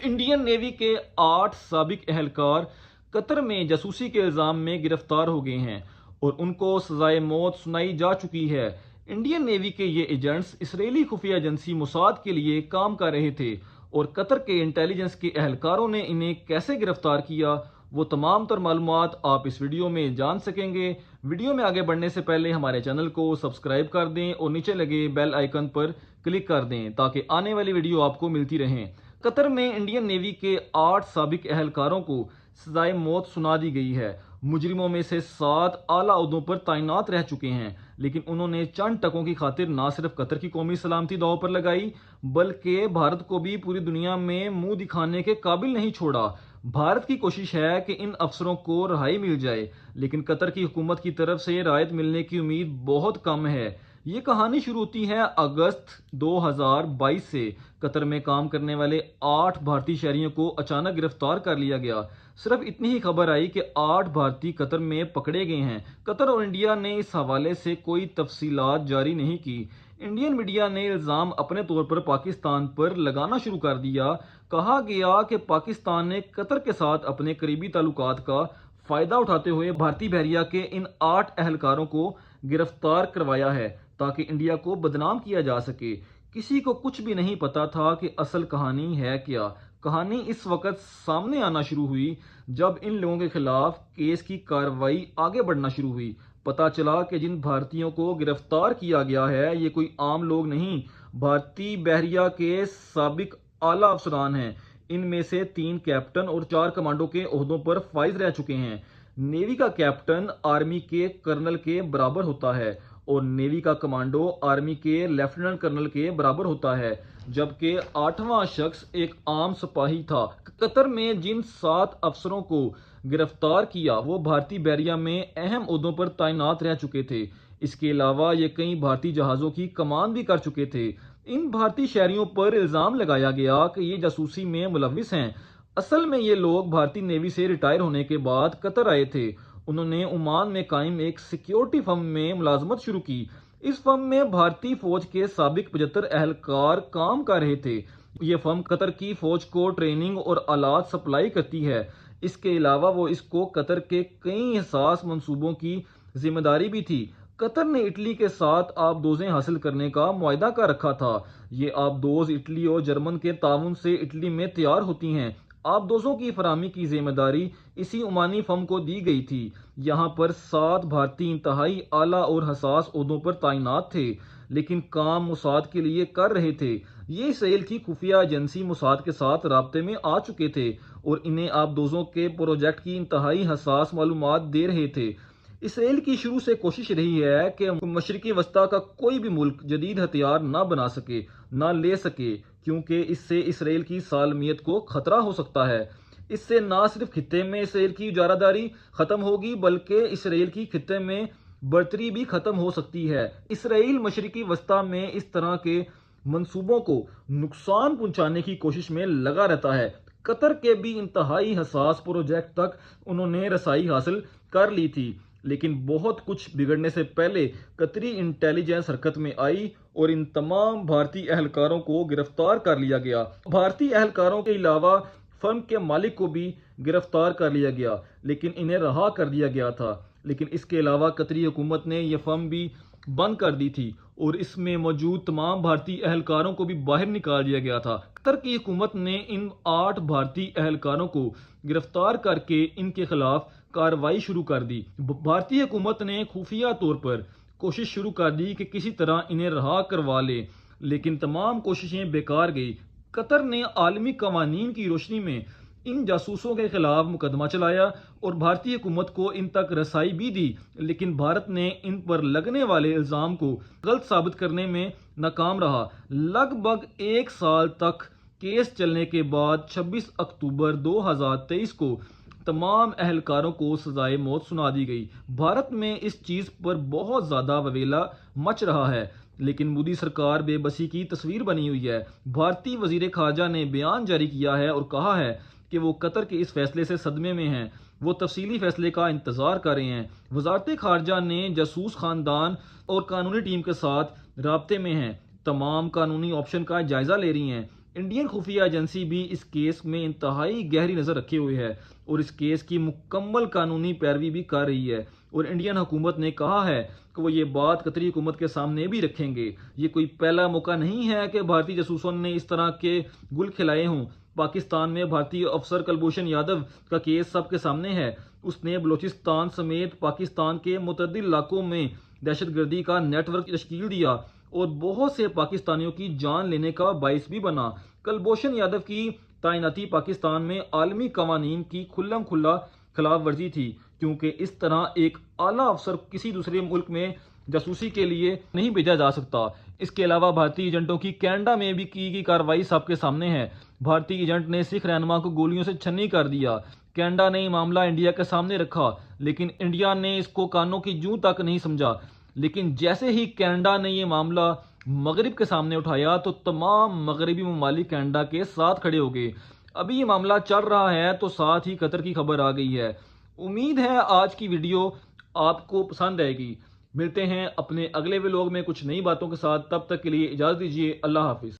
Indian navy के 8 साबिक एहलकार Qatar में जासूसी के इल्ज़ाम में गिरफ्तार हो गए हैं और उनको सजाए मौत सुनाई जा चुकी है। इंडियन नेवी के ये एजेंट्स इसराइली खुफिया एजेंसी मोसाद के लिए काम कर रहे थे और कतर के इंटेलिजेंस के एहलकारों ने इन्हें कैसे गिरफ्तार किया, वो तमाम तर मालूमात आप इस वीडियो में जान सकेंगे। वीडियो में आगे बढ़ने से पहले हमारे चैनल को सब्सक्राइब कर दें और नीचे लगे बेल आइकन पर क्लिक कर दें ताकि आने वाली वीडियो आपको मिलती रहें। कतर में इंडियन नेवी के 8 साबिक एहलकारों को सजाए मौत सुना दी गई है। मुजरिमों में से 7 आला ओहदों पर तैनात रह चुके हैं, लेकिन उन्होंने चंद टकों की खातिर न सिर्फ कतर की कौमी सलामती दांव पर लगाई बल्कि भारत को भी पूरी दुनिया में मुंह दिखाने के काबिल नहीं छोड़ा। भारत की कोशिश है कि इन अफसरों को रिहाई मिल जाए, लेकिन कतर की हुकूमत की तरफ से राहत मिलने की उम्मीद बहुत कम है। ये कहानी शुरू होती है अगस्त 2022 से। कतर में काम करने वाले 8 भारतीय शहरियों को अचानक गिरफ्तार कर लिया गया। सिर्फ इतनी ही खबर आई कि 8 भारतीय कतर में पकड़े गए हैं। कतर और इंडिया ने इस हवाले से कोई तफसीलात जारी नहीं की। इंडियन मीडिया ने इल्ज़ाम अपने तौर पर पाकिस्तान पर लगाना शुरू कर दिया। कहा गया कि पाकिस्तान ने कतर के साथ अपने करीबी ताल्लुकात का फायदा उठाते हुए भारतीय बहरिया के इन 8 एहलकारों को गिरफ्तार करवाया है ताकि इंडिया को बदनाम किया जा सके। किसी को कुछ भी नहीं पता था कि असल कहानी है क्या। कहानी इस वक्त सामने आना शुरू हुई जब इन लोगों के खिलाफ केस की कार्रवाई आगे बढ़ना शुरू हुई। पता चला कि जिन भारतीयों को गिरफ्तार किया गया है ये कोई आम लोग नहीं, भारतीय बहरिया के साबिक आला अफसरान हैं। इनमें से 3 कैप्टन और 4 कमांडो के ओहदों पर फाइज रह चुके हैं। नेवी का कैप्टन आर्मी के कर्नल के बराबर होता है और नेवी का कमांडो आर्मी के लेफ्टिनेंट कर्नल के बराबर होता है, जबकि 8वां शख्स एक आम सिपाही था। कतर में जिन 7 अफसरों को गिरफ्तार किया वो भारतीय बहरिया में अहम ओहदों पर तैनात रह चुके थे। इसके अलावा ये कई भारतीय जहाज़ों की कमान भी कर चुके थे। इन भारतीय शहरियों पर इल्ज़ाम लगाया गया कि ये जासूसी में मुलविस हैं। असल में ये लोग भारतीय नेवी से रिटायर होने के बाद कतर आए थे। उन्होंने ओमान में कायम एक सिक्योरिटी फर्म में मुलाजमत शुरू की। इस फर्म में भारतीय फौज के साबिक 75 एहलकार काम कर रहे थे। ये फर्म कतर की फौज को ट्रेनिंग और आलात सप्लाई करती है। इसके अलावा वो इसको कतर के कई हसास मंसूबों की जिम्मेदारी भी थी। कतर ने इटली के साथ आबदोजें हासिल करने का मुआहदा कर रखा था। ये आबदोज इटली और जर्मन के ताउन से इटली में तैयार होती हैं। आबदोजों की फराहमी की जिम्मेदारी इसी ओमानी फर्म को दी गई थी। यहाँ पर 7 भारतीय इंतहाई आला और हसास ओहदों पर तैनात थे, लेकिन काम मोसाद के लिए कर रहे थे। ये इसराइल की खुफिया एजेंसी मोसाद के साथ राब्ते में आ चुके थे और इन्हें आबदोजों के प्रोजेक्ट की इंतहाई हसास मालूमात दे रहे थे। इसराइल की शुरू से कोशिश रही है कि मशरिकी वस्ता का कोई भी मुल्क जदीद हथियार ना बना सके, ना ले सके, क्योंकि इससे इसराइल की सालमियत को खतरा हो सकता है। इससे ना सिर्फ खित्ते में इसराइल की इजारादारी खत्म होगी बल्कि इसराइल की खित्ते में बर्तरी भी खत्म हो सकती है। इसराइल मशरिकी वस्ता में इस तरह के मंसूबों को नुकसान पहुंचाने की कोशिश में लगा रहता है। कतर के भी इंतहाई हसास प्रोजेक्ट तक उन्होंने रसाई हासिल कर ली थी, लेकिन बहुत कुछ बिगड़ने से पहले कतरी इंटेलिजेंस हरकत में आई और इन तमाम भारतीय एहलकारों को गिरफ्तार कर लिया गया। भारतीय एहलकारों के अलावा फर्म के मालिक को भी गिरफ्तार कर लिया गया, लेकिन इन्हें रहा कर दिया गया था। लेकिन इसके अलावा कतरी हुकूमत ने यह फर्म भी बंद कर दी थी और इसमें मौजूद तमाम भारतीय एहलकारों को भी बाहर निकाल दिया गया था। कतर की हुकूमत ने इन 8 भारतीय एहलकारों को गिरफ्तार करके इनके खिलाफ कार्रवाई शुरू कर दी। भारतीय हुकूमत ने खुफिया तौर पर कोशिश शुरू कर दी कि किसी तरह इन्हें रहा करवा ले, लेकिन तमाम कोशिशें बेकार गई। कतर ने आलमी कवानीन की रोशनी में इन जासूसों के खिलाफ मुकदमा चलाया और भारतीय हुकूमत को इन तक रसाई भी दी, लेकिन भारत ने इन पर लगने वाले इल्ज़ाम को गलत साबित करने में नाकाम रहा। लगभग 1 साल तक केस चलने के बाद 26 अक्टूबर 2023 को तमाम एहलकारों को सजाए मौत सुना दी गई। भारत में इस चीज़ पर बहुत ज़्यादा ववेला मच रहा है, लेकिन मोदी सरकार बेबसी की तस्वीर बनी हुई है। भारतीय वजीर खारजा ने बयान जारी किया है और कहा है कि वो कतर के इस फैसले से सदमे में हैं। वो तफसीली फैसले का इंतजार कर रहे हैं। वजारत खारजा ने जासूस खानदान और कानूनी टीम के साथ राब्ते में हैं, तमाम कानूनी ऑप्शन का जायजा ले रही हैं। انڈین خفیہ ایجنسی بھی اس کیس میں انتہائی گہری نظر رکھے ہوئے ہے اور اس کیس کی مکمل قانونی پیروی بھی کر رہی ہے، اور انڈین حکومت نے کہا ہے کہ وہ یہ بات قطری حکومت کے سامنے بھی رکھیں گے۔ یہ کوئی پہلا موقع نہیں ہے کہ بھارتی جاسوسوں نے اس طرح کے گل کھلائے ہوں۔ پاکستان میں بھارتی افسر کلبھوشن یادو کا کیس سب کے سامنے ہے۔ اس نے بلوچستان سمیت پاکستان کے متعدد علاقوں میں دہشت گردی کا نیٹ ورک تشکیل دیا اور بہت سے پاکستانیوں کی جان لینے کا باعث بھی بنا۔ کلبھوشن یادو کی تعیناتی پاکستان میں عالمی قوانین کی کھلم کھلا خلاف ورزی تھی، کیونکہ اس طرح ایک اعلیٰ افسر کسی دوسرے ملک میں جاسوسی کے لیے نہیں بھیجا جا سکتا۔ اس کے علاوہ بھارتی ایجنٹوں کی کینیڈا میں بھی کی گئی کارروائی سب کے سامنے ہے۔ بھارتی ایجنٹ نے سکھ رہنما کو گولیوں سے چھنی کر دیا۔ کینیڈا نے یہ معاملہ انڈیا کے سامنے رکھا، لیکن انڈیا نے اس کو کانوں کی جوں تک نہیں سمجھا۔ لیکن جیسے ہی کینیڈا نے یہ معاملہ مغرب کے سامنے اٹھایا تو تمام مغربی ممالک کینیڈا کے ساتھ کھڑے ہو گئے۔ ابھی یہ معاملہ چل رہا ہے تو ساتھ ہی قطر کی خبر آ گئی ہے۔ امید ہے آج کی ویڈیو آپ کو پسند آئے گی۔ ملتے ہیں اپنے اگلے ولاگ میں کچھ نئی باتوں کے ساتھ، تب تک کے لیے اجازت دیجیے۔ اللہ حافظ۔